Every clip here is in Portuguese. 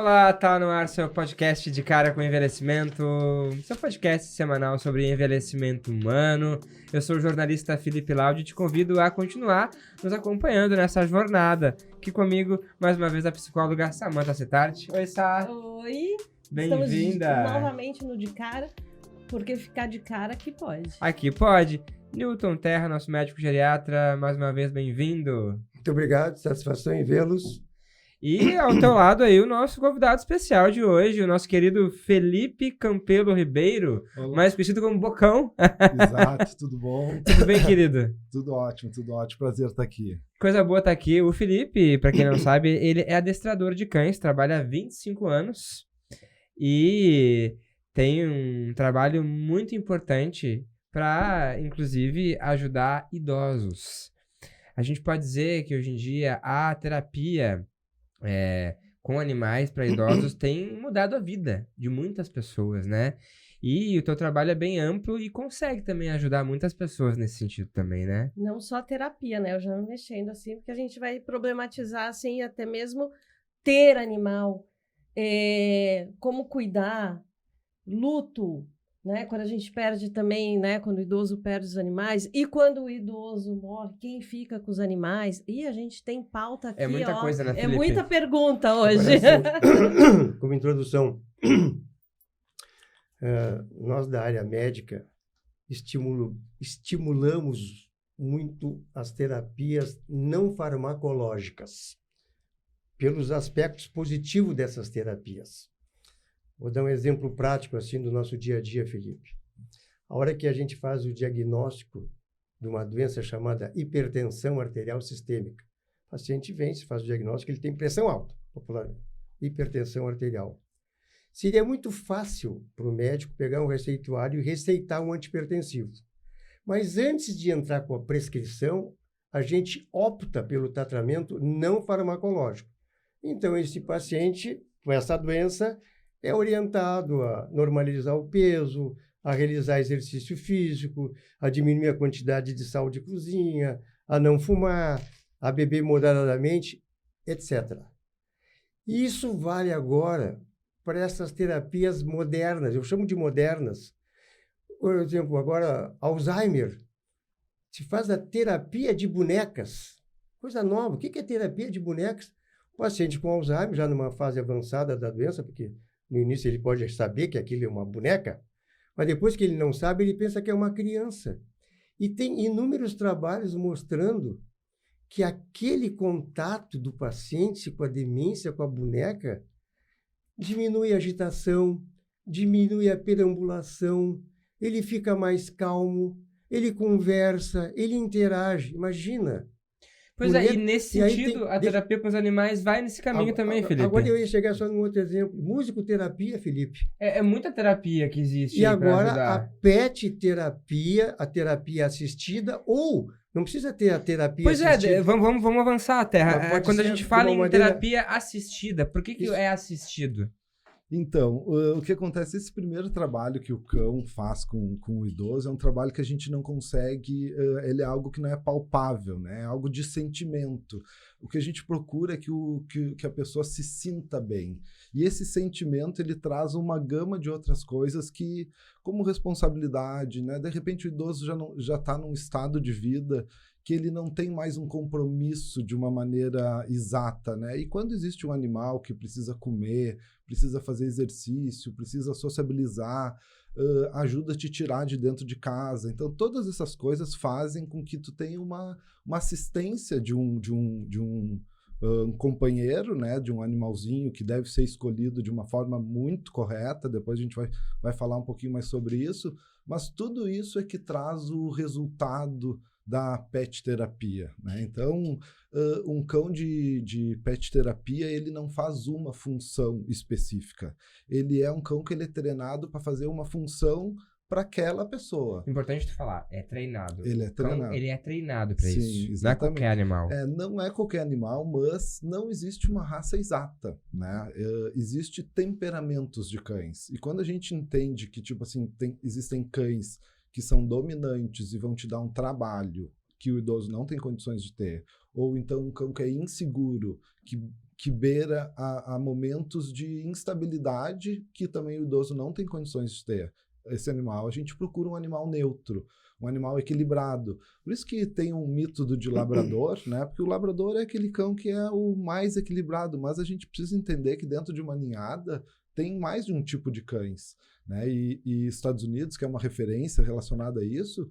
Olá, tá no ar seu podcast de cara com envelhecimento, seu podcast semanal sobre envelhecimento humano. Eu sou o jornalista Felipe Laude e te convido a continuar nos acompanhando nessa jornada. Aqui comigo, mais uma vez, a psicóloga Samantha Cittart. Oi, Sá. Oi. Bem-vinda. Estamos novamente no de cara, porque ficar de cara aqui pode. Aqui pode. Newton Terra, nosso médico geriatra, mais uma vez bem-vindo. Muito obrigado, satisfação em vê-los. E ao teu lado aí o nosso convidado especial de hoje, o nosso querido Felipe Campelo Ribeiro, Olá. mais conhecido como Bocão. Exato, tudo bom? Tudo bem, querido? Tudo ótimo. Prazer estar aqui. Coisa boa estar aqui. O Felipe, pra quem não sabe, ele é adestrador de cães, trabalha há 25 anos e tem um trabalho muito importante para, inclusive, ajudar idosos. A gente pode dizer que hoje em dia a terapia com animais para idosos tem mudado a vida de muitas pessoas, né? E o teu trabalho é bem amplo e consegue também ajudar muitas pessoas nesse sentido também, né? Não só terapia, né? Eu já me mexendo assim, porque a gente vai problematizar, assim, até mesmo ter animal, como cuidar, luto, né? Quando a gente perde também, né? Quando o idoso perde os animais e quando o idoso morre, quem fica com os animais? E a gente tem pauta aqui, É muita coisa, né, É Felipe? muita pergunta hoje. Como introdução, nós da área médica estimulamos muito as terapias não farmacológicas, pelos aspectos positivos dessas terapias. Vou dar um exemplo prático assim do nosso dia a dia, Felipe. A hora que a gente faz o diagnóstico de uma doença chamada hipertensão arterial sistêmica, o paciente vem, se faz o diagnóstico, ele tem pressão alta, popularmente, hipertensão arterial. Seria muito fácil para o médico pegar um receituário e receitar um antihipertensivo. Mas antes de entrar com a prescrição, a gente opta pelo tratamento não farmacológico. Então, esse paciente com essa doença é orientado a normalizar o peso, a realizar exercício físico, a diminuir a quantidade de sal de cozinha, a não fumar, a beber moderadamente, etc. Isso vale agora para essas terapias modernas, eu chamo de modernas. Por exemplo, agora, Alzheimer, se faz a terapia de bonecas, coisa nova. O que é terapia de bonecas? O paciente com Alzheimer, já numa fase avançada da doença, porque no início ele pode saber que aquilo é uma boneca, mas depois que ele não sabe, ele pensa que é uma criança. E tem inúmeros trabalhos mostrando que aquele contato do paciente com a demência, com a boneca, diminui a agitação, diminui a perambulação, ele fica mais calmo, ele conversa, ele interage. Imagina! Pois é, e nesse sentido, a terapia com os animais vai nesse caminho também, Felipe. Agora eu ia chegar só num outro exemplo. Musicoterapia, Felipe. É muita terapia que existe E aí pra agora ajudar. a PET terapia, a terapia assistida, ou não precisa ter a terapia Pois assistida. vamos avançar a terra. Mas pode Quando a ser gente de fala uma em maneira- terapia assistida, por que Isso. é assistido? Então, o que acontece? Esse primeiro trabalho que o cão faz com o idoso é um trabalho que a gente não consegue, ele é algo que não é palpável, né? É algo de sentimento. O que a gente procura é que a pessoa se sinta bem. E esse sentimento, ele traz uma gama de outras coisas que, como responsabilidade, né? De repente o idoso já está num estado de vida que ele não tem mais um compromisso de uma maneira exata, né? E quando existe um animal que precisa comer, precisa fazer exercício, precisa sociabilizar, ajuda a te tirar de dentro de casa. Então, todas essas coisas fazem com que tu tenha uma assistência de um companheiro, né? De um animalzinho que deve ser escolhido de uma forma muito correta. Depois a gente vai falar um pouquinho mais sobre isso. Mas tudo isso é que traz o resultado da pet terapia, né? Então, um cão de pet terapia, ele não faz uma função específica. Ele é um cão que ele é treinado para fazer uma função para aquela pessoa. Importante tu falar, é treinado. Ele é treinado. Então, ele é treinado pra Sim, isso. Não é exatamente. qualquer animal. Não é qualquer animal, mas não existe uma raça exata, né? Existe temperamentos de cães. E quando a gente entende que, tipo assim, existem cães que são dominantes e vão te dar um trabalho que o idoso não tem condições de ter, ou então um cão que é inseguro, que que beira a momentos de instabilidade que também o idoso não tem condições de ter. Esse animal, a gente procura um animal neutro, um animal equilibrado. Por isso que tem um mito de labrador, né? Porque o labrador é aquele cão que é o mais equilibrado, mas a gente precisa entender que dentro de uma ninhada tem mais de um tipo de cães, né? E Estados Unidos, que é uma referência relacionada a isso,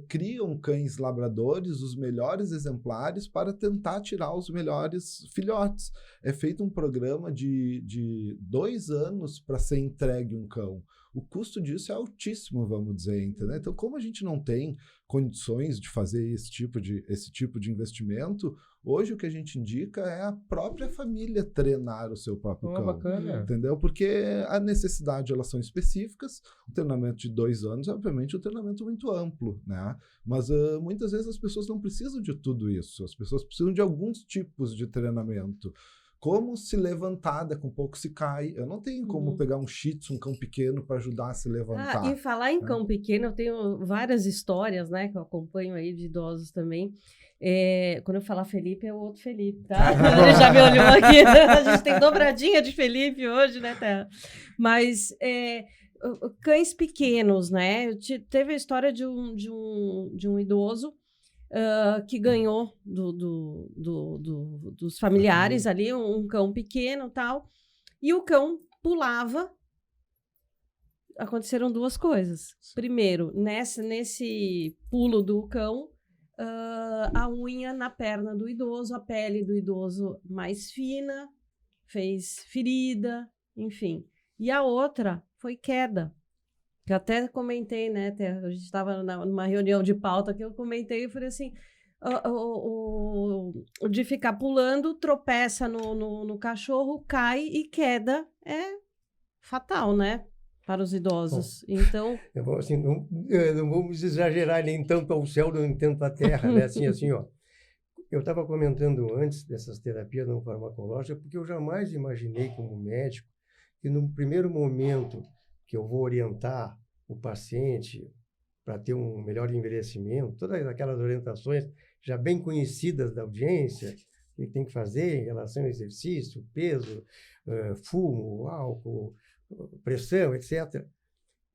criam cães labradores, os melhores exemplares, para tentar tirar os melhores filhotes. É feito um programa de 2 anos para ser entregue um cão. O custo disso é altíssimo, vamos dizer, entendeu? Então, como a gente não tem condições de fazer esse tipo de investimento, hoje o que a gente indica é a própria família treinar o seu próprio cão. Bacana. Entendeu? Porque a necessidade, elas são específicas. O treinamento de 2 anos, obviamente, é um treinamento muito amplo, né? Mas muitas vezes as pessoas não precisam de tudo isso. As pessoas precisam de alguns tipos de treinamento. Como se levantar, daqui a pouco se cai. Eu não tenho como pegar um shih tzu, um cão pequeno, para ajudar a se levantar. E falar em cão pequeno, eu tenho várias histórias, né, que eu acompanho aí de idosos também. Quando eu falar Felipe, é o outro Felipe, tá? Ele já me olhou aqui. A gente tem dobradinha de Felipe hoje, né, Terra? Mas cães pequenos, né? Teve a história de um idoso que ganhou dos familiares ali, um cão pequeno e tal, e o cão pulava. Aconteceram 2 coisas. Primeiro, nesse pulo do cão, a unha na perna do idoso, a pele do idoso mais fina, fez ferida, enfim. E a outra foi queda. Que eu até comentei, né? A gente estava numa reunião de pauta que eu comentei e falei assim: o de ficar pulando, tropeça no cachorro, cai e queda é fatal, né? Para os idosos. Bom, então. Assim, não vamos exagerar nem tanto ao céu, nem tanto à terra, né? Assim, ó. Eu estava comentando antes dessas terapias não farmacológicas, porque eu jamais imaginei, como médico, que no primeiro momento que eu vou orientar o paciente para ter um melhor envelhecimento, todas aquelas orientações já bem conhecidas da audiência, que tem que fazer em relação ao exercício, peso, fumo, álcool, pressão, etc.,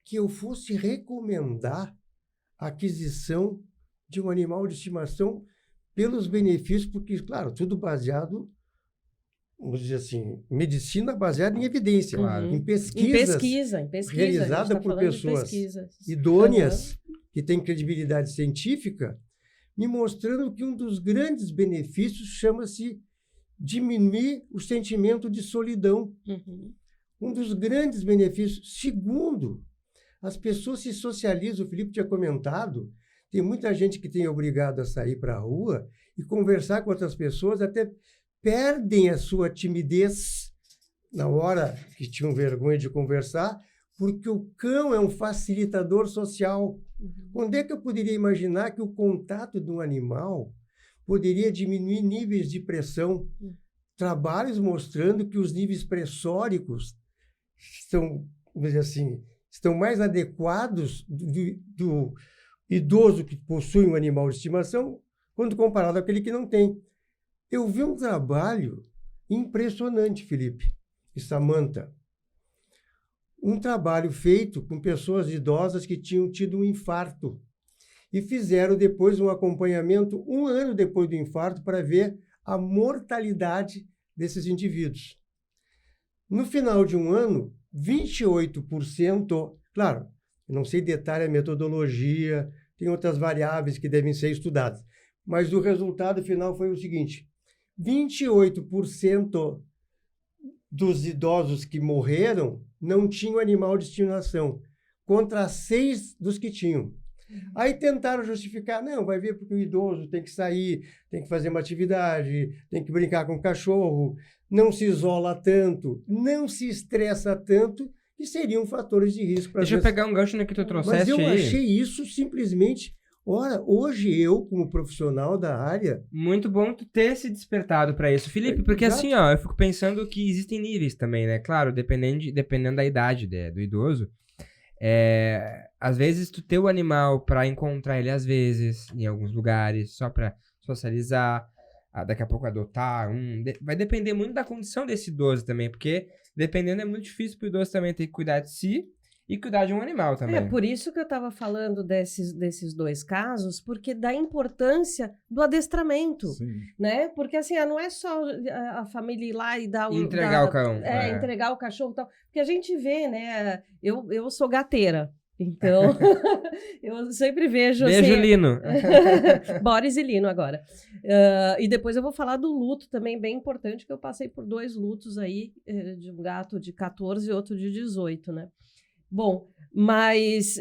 que eu fosse recomendar a aquisição de um animal de estimação pelos benefícios, porque, claro, tudo baseado, vamos dizer assim, medicina baseada em evidência, em pesquisas realizadas por pessoas idôneas, que têm credibilidade científica, me mostrando que um dos grandes benefícios chama-se diminuir o sentimento de solidão. Um dos grandes benefícios. Segundo, as pessoas se socializam, o Felipe tinha comentado, tem muita gente que tem obrigado a sair para a rua e conversar com outras pessoas, até perdem a sua timidez na hora que tinham vergonha de conversar, porque o cão é um facilitador social. Onde é que eu poderia imaginar que o contato de um animal poderia diminuir níveis de pressão? Trabalhos mostrando que os níveis pressóricos estão, vamos dizer assim, estão mais adequados do idoso que possui um animal de estimação quando comparado àquele que não tem. Eu vi um trabalho impressionante, Felipe e Samantha. Um trabalho feito com pessoas idosas que tinham tido um infarto e fizeram depois um acompanhamento 1 ano depois do infarto para ver a mortalidade desses indivíduos. No final de 1 ano, 28%, claro, não sei detalhe a metodologia, tem outras variáveis que devem ser estudadas, mas o resultado final foi o seguinte: 28% dos idosos que morreram não tinham animal de estimação, contra 6 dos que tinham. Aí tentaram justificar, não, vai ver porque o idoso tem que sair, tem que fazer uma atividade, tem que brincar com o cachorro, não se isola tanto, não se estressa tanto, e seriam fatores de risco para Deixa eu pegar um gancho no que tu trouxeste aí. Mas eu achei isso simplesmente... Ora, hoje eu, como profissional da área... Muito bom tu ter se despertado para isso, Felipe, porque assim, ó, eu fico pensando que existem níveis também, né? Claro, dependendo da idade do idoso. Às vezes tu ter o animal para encontrar ele, às vezes, em alguns lugares, só para socializar. daqui a pouco adotar vai depender muito da condição desse idoso também, porque dependendo é muito difícil pro idoso também ter que cuidar de si e cuidar de um animal também. É por isso que eu estava falando desses dois casos, porque da importância do adestramento, né? Porque assim, não é só a família ir lá e dar entregar o cão. Entregar o cachorro e tal. Porque a gente vê, né? Eu sou gateira, então eu sempre vejo... Beijo, assim, Lino. Boris e Lino agora. E depois eu vou falar do luto também, bem importante, que eu passei por 2 lutos aí, de um gato de 14 e outro de 18, né? Bom, mas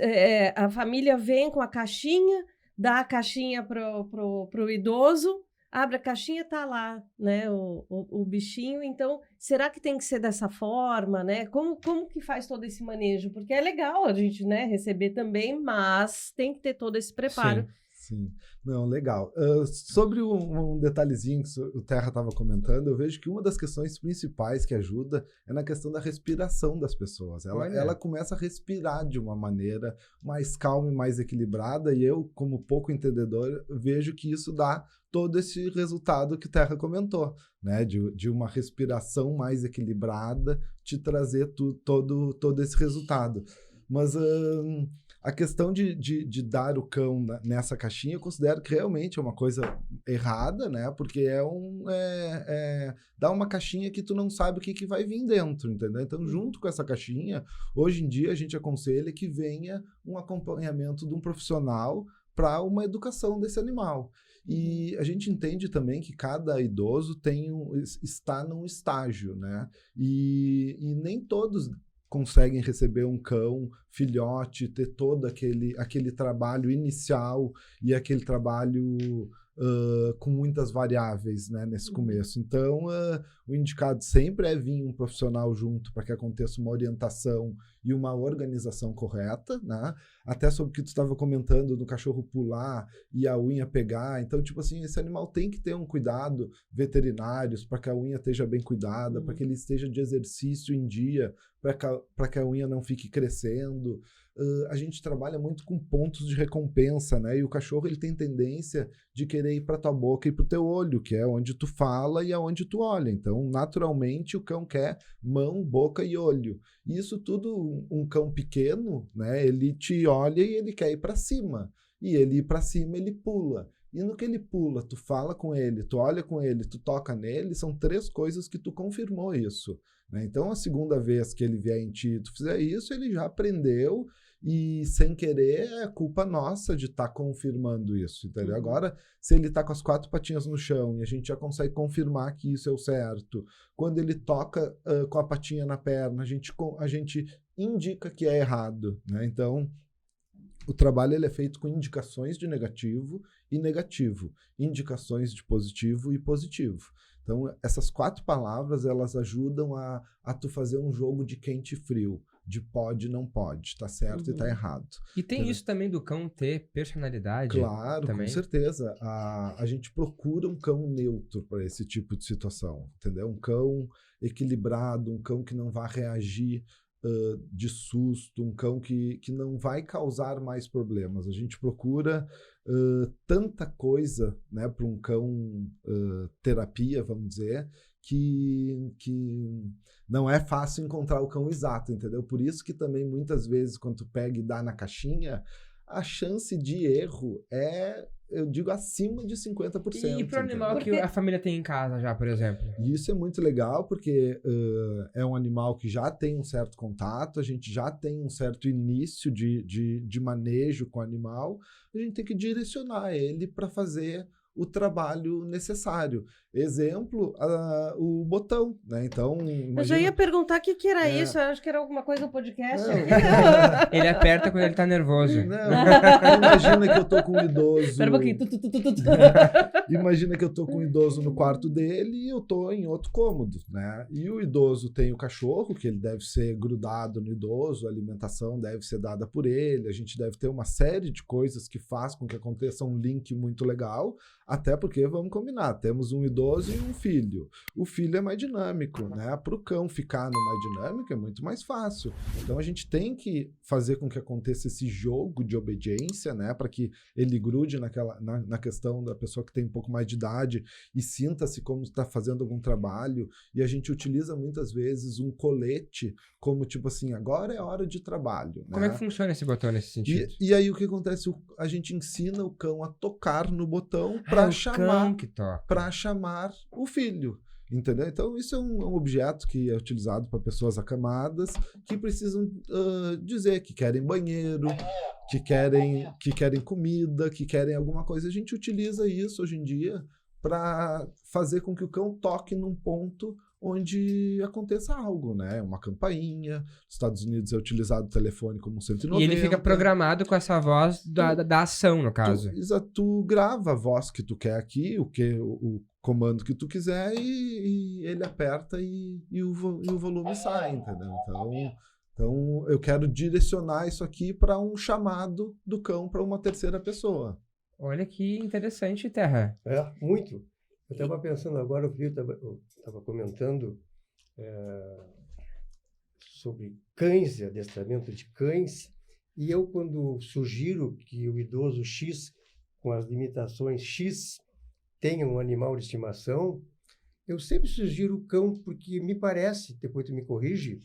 a família vem com a caixinha, dá a caixinha pro idoso, abre a caixinha, tá lá, né, o bichinho. Então, será que tem que ser dessa forma, né? Como que faz todo esse manejo? Porque é legal a gente, né, receber também, mas tem que ter todo esse preparo. Sim. Não, legal. Sobre um detalhezinho que o Terra estava comentando, eu vejo que uma das questões principais que ajuda é na questão da respiração das pessoas. Ela começa a respirar de uma maneira mais calma e mais equilibrada, e eu, como pouco entendedor, vejo que isso dá todo esse resultado que o Terra comentou, né? De uma respiração mais equilibrada te trazer todo esse resultado. Mas... a questão de dar o cão nessa caixinha, eu considero que realmente é uma coisa errada, né? Porque dá uma caixinha que tu não sabe o que vai vir dentro, entendeu? Então, junto com essa caixinha, hoje em dia a gente aconselha que venha um acompanhamento de um profissional para uma educação desse animal. E a gente entende também que cada idoso está num estágio, né? E nem todos conseguem receber um cão filhote, ter todo aquele trabalho inicial e aquele trabalho com muitas variáveis, né, nesse começo. Então, o indicado sempre é vir um profissional junto para que aconteça uma orientação e uma organização correta, né? Até sobre o que tu estava comentando do cachorro pular e a unha pegar. Então, tipo assim, esse animal tem que ter um cuidado veterinários para que a unha esteja bem cuidada, para que ele esteja de exercício em dia, para que a unha não fique crescendo. A gente trabalha muito com pontos de recompensa, né? E o cachorro ele tem tendência de querer ir para tua boca e para o teu olho, que é onde tu fala e é onde tu olha. Então, naturalmente, o cão quer mão, boca e olho. E isso tudo, um cão pequeno, né? Ele te olha e ele quer ir para cima. E ele ir para cima, ele pula. E no que ele pula, tu fala com ele, tu olha com ele, tu toca nele, são 3 coisas que tu confirmou isso, né? Então, a segunda vez que ele vier em ti, tu fizer isso, ele já aprendeu e, sem querer, é culpa nossa de estar confirmando isso, entendeu? Agora, se ele está com as 4 patinhas no chão e a gente já consegue confirmar que isso é o certo, quando ele toca com a patinha na perna, a gente indica que é errado, né? Então, o trabalho ele é feito com indicações de negativo e negativo, indicações de positivo e positivo. Então, essas 4 palavras, elas ajudam a tu fazer um jogo de quente e frio, de pode e não pode, tá certo e tá errado. E tem isso também do cão ter personalidade? Claro, também. Com certeza. A gente procura um cão neutro para esse tipo de situação, entendeu? Um cão equilibrado, um cão que não vai reagir de susto, um cão que não vai causar mais problemas. A gente procura tanta coisa, né, para um cão terapia, vamos dizer, que não é fácil encontrar o cão exato, entendeu? Por isso que também muitas vezes quando tu pega e dá na caixinha, a chance de erro é, eu digo, acima de 50%. E pro animal que a família tem em casa já, por exemplo? E isso é muito legal porque é um animal que já tem um certo contato, a gente já tem um certo início de manejo com o animal, a gente tem que direcionar ele para fazer o trabalho necessário. Exemplo, o botão, né? Então, imagina... Eu já ia perguntar o que era isso, eu acho que era alguma coisa no podcast. Ele aperta quando ele tá nervoso. Não, imagina que eu tô com um idoso... Espera um pouquinho. Imagina que eu tô com um idoso no quarto dele e eu tô em outro cômodo, né? E o idoso tem o cachorro, que ele deve ser grudado no idoso, a alimentação deve ser dada por ele, a gente deve ter uma série de coisas que faz com que aconteça um link muito legal. Até porque, vamos combinar, temos um idoso e um filho. O filho é mais dinâmico, né? Para o cão ficar no mais dinâmico é muito mais fácil. Então a gente tem que fazer com que aconteça esse jogo de obediência, né? Para que ele grude na questão da pessoa que tem um pouco mais de idade e sinta-se como está fazendo algum trabalho. E a gente utiliza muitas vezes um colete como tipo assim, agora é hora de trabalho. Como é que funciona esse botão nesse sentido? E aí o que acontece? A gente ensina o cão a tocar no botão para chamar o filho. Entendeu? Então, isso é um objeto que é utilizado para pessoas acamadas que precisam dizer que querem banheiro, que querem comida, que querem alguma coisa. A gente utiliza isso hoje em dia para fazer com que o cão toque num ponto onde aconteça algo, né? Uma campainha. Nos Estados Unidos é utilizado o telefone como 190. E ele fica programado com essa voz da ação, no caso. Tu grava a voz que tu quer aqui, o comando que tu quiser, e ele aperta e o volume sai, entendeu? Então, eu quero direcionar isso aqui para um chamado do cão para uma terceira pessoa. Olha que interessante, Terra. Muito. Eu estava pensando agora, o Felipe estava comentando sobre cães, adestramento de cães, e eu, quando sugiro que o idoso X, com as limitações X, tenha um animal de estimação, eu sempre sugiro o cão, porque me parece, depois tu me corrige,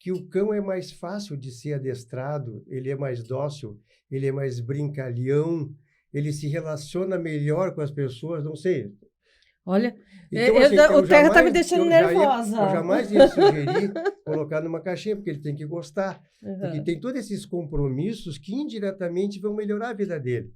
que o cão é mais fácil de ser adestrado, ele é mais dócil, ele é mais brincalhão, ele se relaciona melhor com as pessoas, não sei. Olha, então, assim, o Terra está me deixando nervosa. Eu jamais ia sugerir colocar numa caixinha, porque ele tem que gostar. Porque tem todos esses compromissos que indiretamente vão melhorar a vida dele.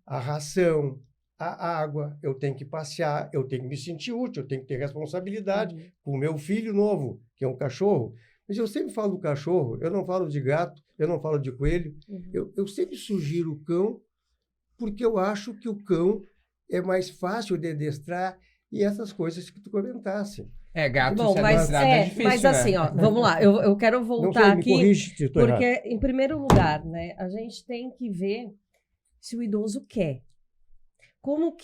A ração, a água, eu tenho que passear, eu tenho que me sentir útil, eu tenho que ter responsabilidade com o meu filho novo, que é um cachorro. Mas eu sempre falo do cachorro, eu não falo de gato, eu não falo de coelho. Eu sempre sugiro o cão, porque eu acho que o cão é mais fácil de adestrar e essas coisas que tu comentasse. Gato bom, mas, é difícil, mas né? assim, ó, vamos lá, eu quero voltar aqui, me corrige se estou porque, errado. em primeiro lugar, né, a gente tem que ver se o idoso quer. Como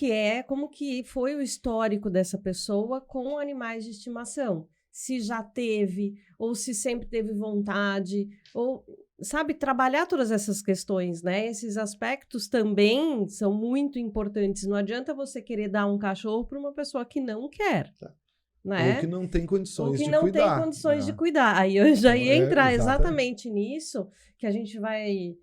que foi o histórico dessa pessoa com animais de estimação? Se já teve, ou se sempre teve vontade, ou, sabe, trabalhar todas essas questões, né? Esses aspectos também são muito importantes. Não adianta você querer dar um cachorro para uma pessoa que não quer. Né? Ou que não tem condições de cuidar. Ou que não tem condições de cuidar. Aí eu já ia entrar exatamente nisso, que a gente vai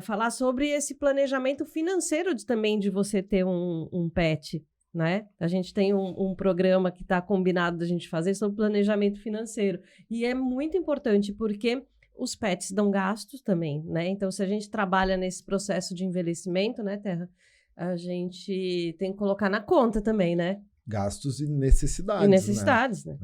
falar sobre esse planejamento financeiro também de você ter um pet, né? A gente tem um programa que está combinado da gente fazer sobre planejamento financeiro. E é muito importante porque os pets dão gastos também, né? Então, se a gente trabalha nesse processo de envelhecimento, né, Terra? A gente tem que colocar na conta também, né? Gastos e necessidades. E necessidades, né?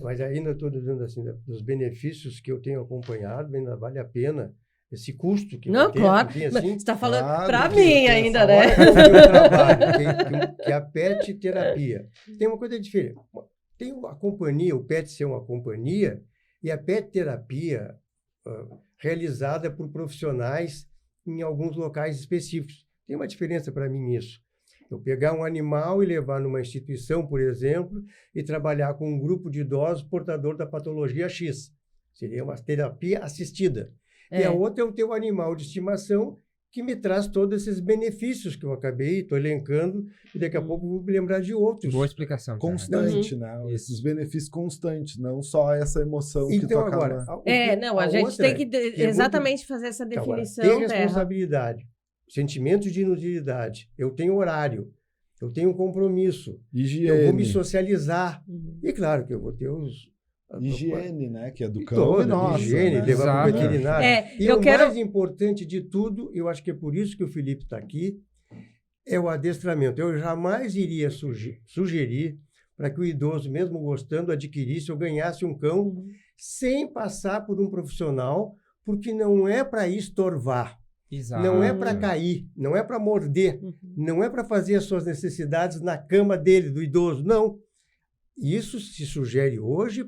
Mas ainda estou dizendo assim, dos benefícios que eu tenho acompanhado, ainda vale a pena esse custo que não, tem. claro. Tem, assim, você está falando para claro, mim ainda, né? Eu trabalho, que é a pet terapia. Tem uma coisa diferente. Tem a companhia, o pet ser uma companhia, e a pet terapia realizada por profissionais em alguns locais específicos. Tem uma diferença para mim nisso. Eu pegar um animal e levar numa instituição, por exemplo, e trabalhar com um grupo de idosos portador da patologia X. Seria uma terapia assistida. E a outra é o teu animal de estimação que me traz todos esses benefícios que eu estou elencando, e daqui a pouco vou me lembrar de outros. Boa explicação. Constante, né? Esses benefícios constantes, não só essa emoção que tu acaba... A gente tem que exatamente fazer essa definição. Agora, ter responsabilidade, sentimento de inutilidade, eu tenho horário, eu tenho um compromisso, higiene. Eu vou me socializar. E claro que eu vou ter higiene, né? Que é do cão e nossa. Higiene, né? levar para o veterinário. E o mais importante de tudo, eu acho que é por isso que o Felipe está aqui, é o adestramento. Eu jamais iria sugerir para que o idoso, mesmo gostando, adquirisse ou ganhasse um cão sem passar por um profissional, porque não é para estorvar. Exato. Não é para cair, não é para morder, não é para fazer as suas necessidades na cama dele, do idoso, não. Isso se sugere hoje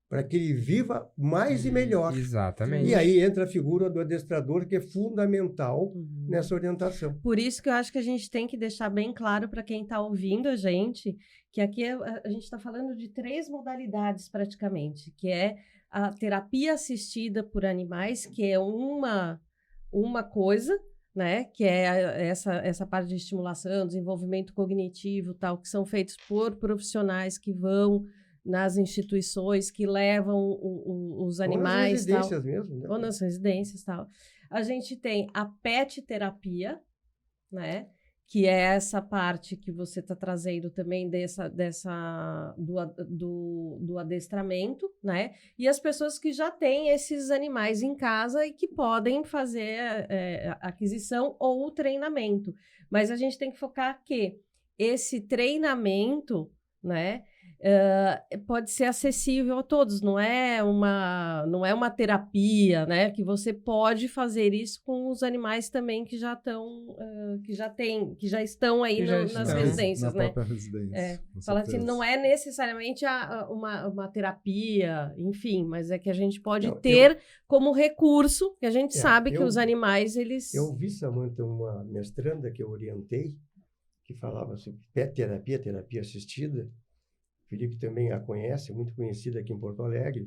para que ele viva mais e melhor. Exatamente. E aí entra a figura do adestrador, que é fundamental nessa orientação. Por isso que eu acho que a gente tem que deixar bem claro para quem está ouvindo a gente, que aqui a gente está falando de 3 modalidades praticamente, que é a terapia assistida por animais, que é uma coisa, né, que é essa parte de estimulação, desenvolvimento cognitivo, tal, que são feitos por profissionais que vão nas instituições, que levam os animais, ou nas residências mesmo, né? Ou nas residências, tal. A gente tem a pet terapia, né, que é essa parte que você está trazendo também do adestramento, né? E as pessoas que já têm esses animais em casa e que podem fazer aquisição ou treinamento. Mas a gente tem que focar que esse treinamento, né, pode ser acessível a todos, não é uma terapia, né? Que você pode fazer isso com os animais também que já estão aí nas residências, na né? própria residência. Fala assim, não é necessariamente uma terapia, enfim, mas é que a gente pode ter como recurso, que a gente sabe que os animais, eles... Eu vi, Samantha, uma mestranda que eu orientei, que falava sobre pet terapia, terapia assistida. O Felipe também a conhece, muito conhecida aqui em Porto Alegre.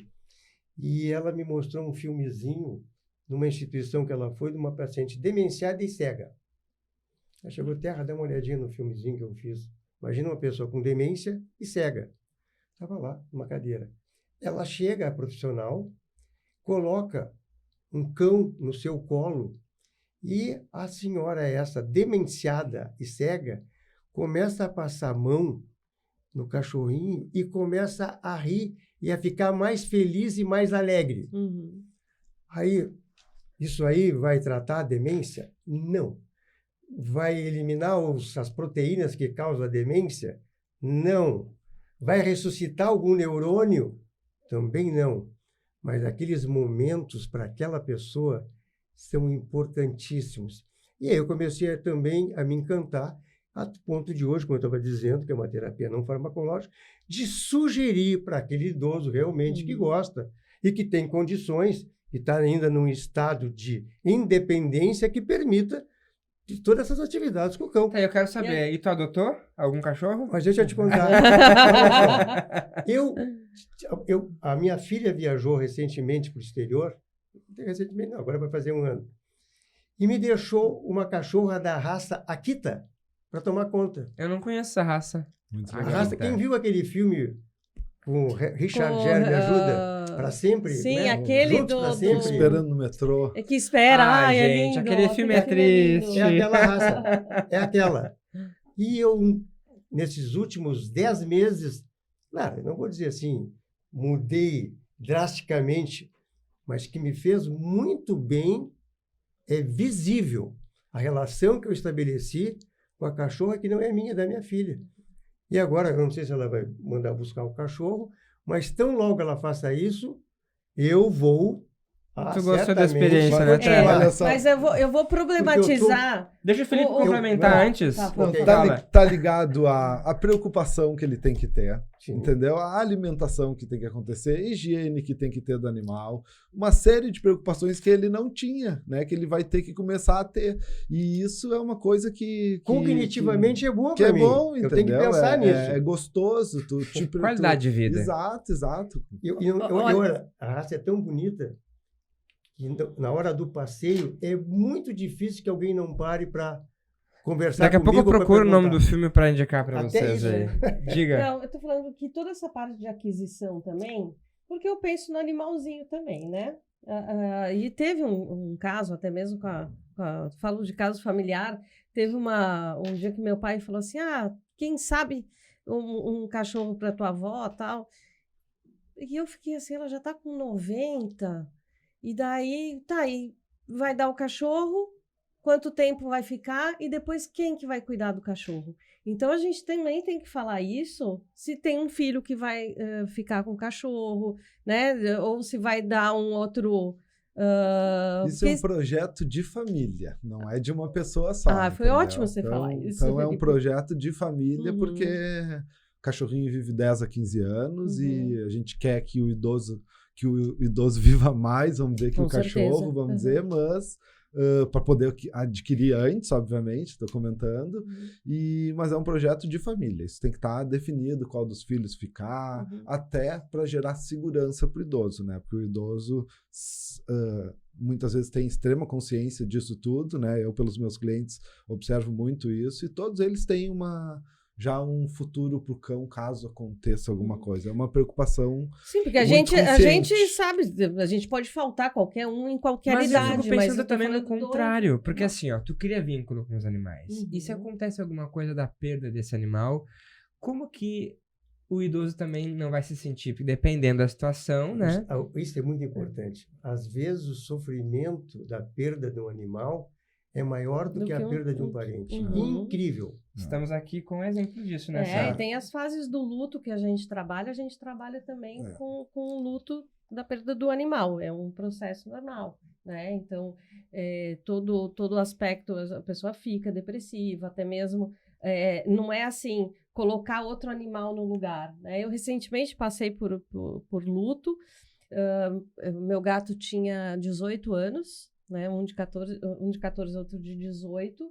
E ela me mostrou um filmezinho numa instituição que ela foi, de uma paciente demenciada e cega. Ela chegou, Terra, dá uma olhadinha no filmezinho que eu fiz. Imagina uma pessoa com demência e cega. Estava lá, numa cadeira. Ela chega, a profissional, coloca um cão no seu colo e a senhora essa, demenciada e cega, começa a passar a mão no cachorrinho e começa a rir e a ficar mais feliz e mais alegre. Uhum. Aí, isso aí vai tratar a demência? Não. Vai eliminar as proteínas que causam a demência? Não. Vai ressuscitar algum neurônio? Também não. Mas aqueles momentos para aquela pessoa são importantíssimos. E aí eu comecei também a me encantar, a ponto de hoje, como eu estava dizendo, que é uma terapia não farmacológica, de sugerir para aquele idoso realmente que gosta e que tem condições, que está ainda num estado de independência que permita todas essas atividades com o cão. Eu quero saber, e tu adotou algum cachorro? Mas deixa eu te contar. A minha filha viajou recentemente para o exterior, recentemente não, agora vai fazer 1 ano, e me deixou uma cachorra da raça Akita para tomar conta. Eu não conheço essa raça. Muito A legal. raça, quem viu aquele filme com Richard Gere, Me Ajuda? Para sempre? Sim, né? aquele Juntos pra do... sempre. Esperando no metrô. É que espera, Ai, é gente, lindo. aquele filme é triste. É aquela raça, é aquela. E eu, nesses últimos 10 meses, claro, não vou dizer assim, mudei drasticamente, mas que me fez muito bem, é visível a relação que eu estabeleci com a cachorra que não é minha, é da minha filha. E agora, eu não sei se ela vai mandar buscar o cachorro, mas tão logo ela faça isso, eu vou... Tu gostou da experiência, né, Tela? Mas eu vou problematizar... Deixa o Felipe complementar antes. Tá, Não, Ok. tá ligado à preocupação que ele tem que ter, Sim. entendeu? A alimentação que tem que acontecer, a higiene que tem que ter do animal, uma série de preocupações que ele não tinha, né? Que ele vai ter que começar a ter. E isso é uma coisa que Cognitivamente é boa que para é mim. bom, eu entendeu? tenho que pensar nisso. É gostoso. Qualidade de vida. Exato. A raça é tão bonita que na hora do passeio é muito difícil que alguém não pare para conversar Daqui a pouco eu comigo. procuro o nome do filme para indicar para Até vocês isso, aí. Diga. Não, eu tô falando que toda essa parte de aquisição também, porque eu penso no animalzinho também, né? E teve um caso, até mesmo falo de caso familiar, teve um dia que meu pai falou assim, quem sabe um cachorro para tua avó e tal. E eu fiquei assim, ela já tá com 90, e daí, aí vai dar o cachorro, quanto tempo vai ficar, e depois quem que vai cuidar do cachorro? Então, a gente também tem que falar isso, se tem um filho que vai ficar com o cachorro, né? Ou se vai dar um outro... Isso é um projeto de família, não é de uma pessoa só. Foi entendeu? ótimo você falar isso. Então é um Felipe. projeto de família, porque cachorrinho vive 10 a 15 anos e a gente quer que o idoso viva mais, vamos dizer, que Com o cachorro, certeza. vamos dizer, mas para poder adquirir antes, obviamente, estou comentando, mas é um projeto de família, isso tem que estar definido qual dos filhos ficar, até para gerar segurança para o idoso, né? Porque o idoso muitas vezes tem extrema consciência disso tudo, né? Eu, pelos meus clientes, observo muito isso, e todos eles têm já um futuro para o cão caso aconteça alguma coisa. É uma preocupação. Sim, porque a muito gente consciente. sabe, a gente pode faltar qualquer um em qualquer Mas idade. eu fico pensando eu tô também no falando do contrário, porque assim, ó, tu cria vínculo com os animais. E se Uhum. acontece alguma coisa da perda desse animal, como que o idoso também não vai se sentir? Porque dependendo da situação, né? Isso é muito importante. Às vezes, o sofrimento da perda de um animal é maior do que a perda de um parente. Incrível. Estamos aqui com um exemplo disso, né, É, Sara? e tem as fases do luto que a gente trabalha também com o luto da perda do animal. É um processo normal, né? Então, todo aspecto, a pessoa fica depressiva, até mesmo, não é assim, colocar outro animal no lugar, né? Eu recentemente passei por luto, meu gato tinha 18 anos, né? Um de 14, outro de 18,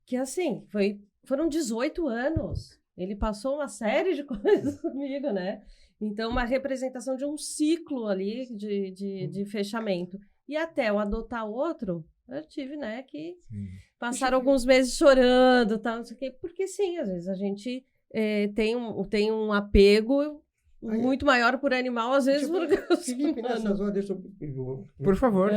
que assim, foram 18 anos. Ele passou uma série de coisas comigo, né? Então, uma representação de um ciclo ali de fechamento. E até eu adotar outro, eu tive, né, que passar alguns meses chorando, tal, não sei o quê, porque sim, às vezes a gente tem um apego muito maior por animal, às vezes por Felipe, nessas horas, Por favor.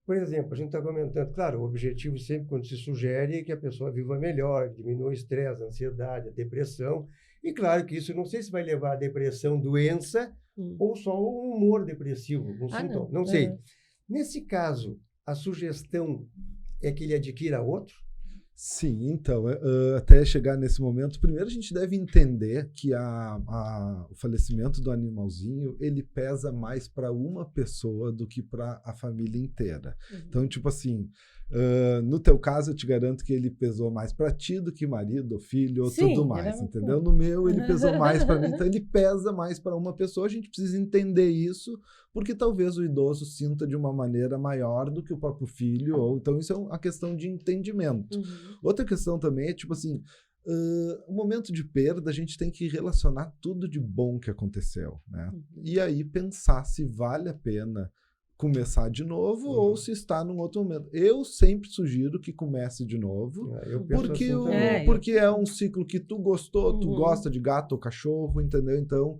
Por exemplo, a gente está comentando, claro, o objetivo sempre, quando se sugere, é que a pessoa viva melhor, diminua o estresse, a ansiedade, a depressão. E claro que isso não sei se vai levar à depressão, doença, ou só um humor depressivo, um sintoma. Não sei. Nesse caso, a sugestão é que ele adquira outro? Sim, então, até chegar nesse momento, primeiro a gente deve entender que o falecimento do animalzinho, ele pesa mais para uma pessoa do que para a família inteira. Então, tipo assim, no teu caso, eu te garanto que ele pesou mais para ti do que marido, filho, ou tudo mais, entendeu? No meu, ele pesou mais para mim, então ele pesa mais para uma pessoa, a gente precisa entender isso, porque talvez o idoso sinta de uma maneira maior do que o próprio filho, ou então isso é uma questão de entendimento. Outra questão também é, tipo assim, o momento de perda, a gente tem que relacionar tudo de bom que aconteceu, né? E aí pensar se vale a pena começar de novo ou se está num outro momento. Eu sempre sugiro que comece de novo, porque é um ciclo que tu gostou, tu gosta de gato ou cachorro, entendeu? Então,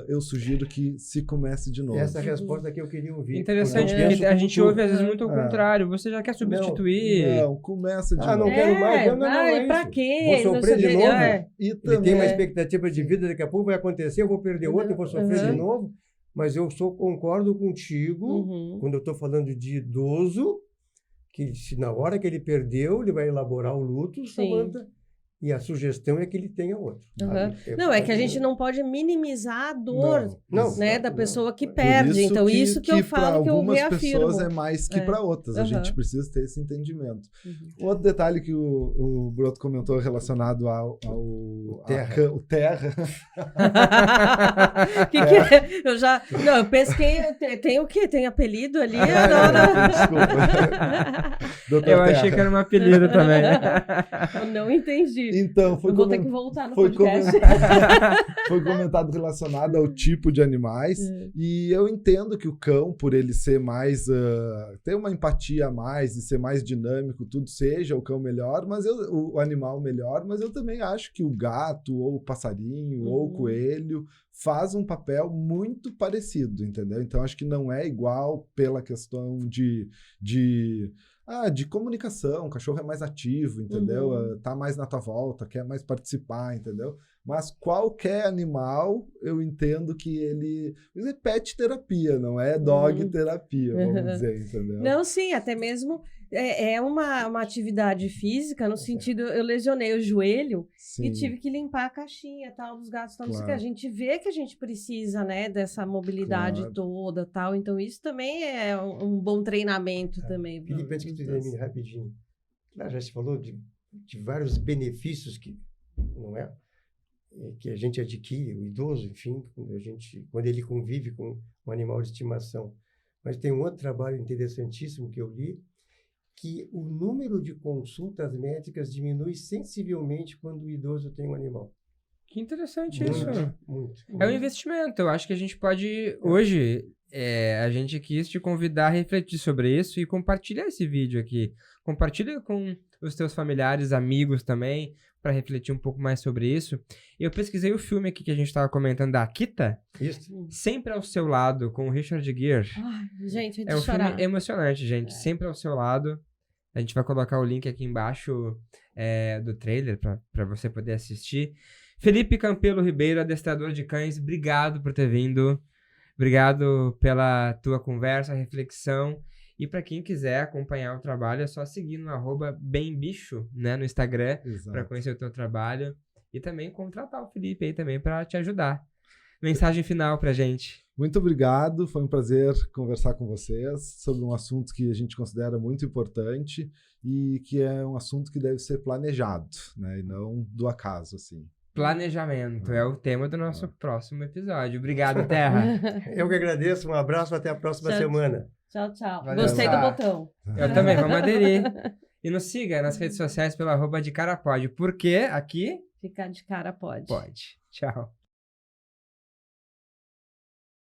eu sugiro que se comece de novo. Essa é a resposta que eu queria ouvir. Interessante, porque a gente ouve às vezes muito ao contrário. Você já quer substituir? Não, começa de novo. Não quero mais. Não, é pra isso. quê? Vou sofrer de novo. E Ele tem uma expectativa de vida, daqui a pouco vai acontecer, eu vou perder outro, eu vou sofrer de novo. Mas eu concordo contigo, quando eu estou falando de idoso, que se na hora que ele perdeu, ele vai elaborar o luto, Samantha, e a sugestão é que ele tenha outro. Não, é que a gente não pode minimizar a dor da pessoa que perde. Isso então, isso que eu falo, que eu reafirmo. Para algumas pessoas é mais que para outras. A gente precisa ter esse entendimento. Outro detalhe que o Broto comentou relacionado ao Terra. O Terra. que é? Eu penso que tem o quê? Tem apelido ali? Desculpa. Eu achei que era um apelido também. Eu não entendi. Então, vou ter que voltar no podcast. Foi comentado relacionado ao tipo de animais. E eu entendo que o cão, por ele ser mais... ter uma empatia a mais e ser mais dinâmico, tudo seja o cão melhor, mas o animal melhor, mas eu também acho que o gato, ou o passarinho, ou o coelho, faz um papel muito parecido, entendeu? Então, acho que não é igual pela questão de comunicação, o cachorro é mais ativo, entendeu? Tá mais na tua volta, quer mais participar, entendeu? Mas qualquer animal, eu entendo que ele... Isso é pet terapia, não é dog terapia, vamos dizer, entendeu? Não, sim, até mesmo é uma atividade física, no sentido, eu lesionei o joelho e tive que limpar a caixinha, tal, dos gatos, tal, claro. A gente vê que a gente precisa, né, dessa mobilidade toda, tal, então isso também é um bom treinamento também. Felipe, antes que tu termine rapidinho, já se falou de vários benefícios que, não é? que a gente adquire, o idoso, enfim, quando ele convive com um animal de estimação. Mas tem um outro trabalho interessantíssimo que eu li, que o número de consultas médicas diminui sensivelmente quando o idoso tem um animal. Que interessante isso. Muito. É um investimento. Eu acho que a gente pode, hoje, a gente quis te convidar a refletir sobre isso e compartilhar esse vídeo aqui. Compartilha com os teus familiares, amigos também, para refletir um pouco mais sobre isso. Eu pesquisei o filme aqui que a gente estava comentando, da Akita, Isso. Sempre ao Seu Lado, com o Richard Gere. Ai, gente, é de É um chorar. filme emocionante, gente. Sempre ao Seu Lado. A gente vai colocar o link aqui embaixo do trailer para você poder assistir. Felipe Campelo Ribeiro, adestrador de cães, obrigado por ter vindo. Obrigado pela tua conversa, reflexão. E para quem quiser acompanhar o trabalho, é só seguir no @bembicho, né, no Instagram, para conhecer o teu trabalho. E também contratar o Felipe aí também para te ajudar. Mensagem final pra gente. Muito obrigado, foi um prazer conversar com vocês sobre um assunto que a gente considera muito importante e que é um assunto que deve ser planejado, né, e não do acaso, assim. Planejamento é o tema do nosso próximo episódio. Obrigado, Terra. Eu que agradeço, um abraço, até a próxima semana. Tchau, tchau. Valeu, Gostei do Sá. botão. Eu também, vamos aderir. E nos siga nas redes sociais pelo @decarapod, porque aqui Ficar de cara pode. pode. Tchau.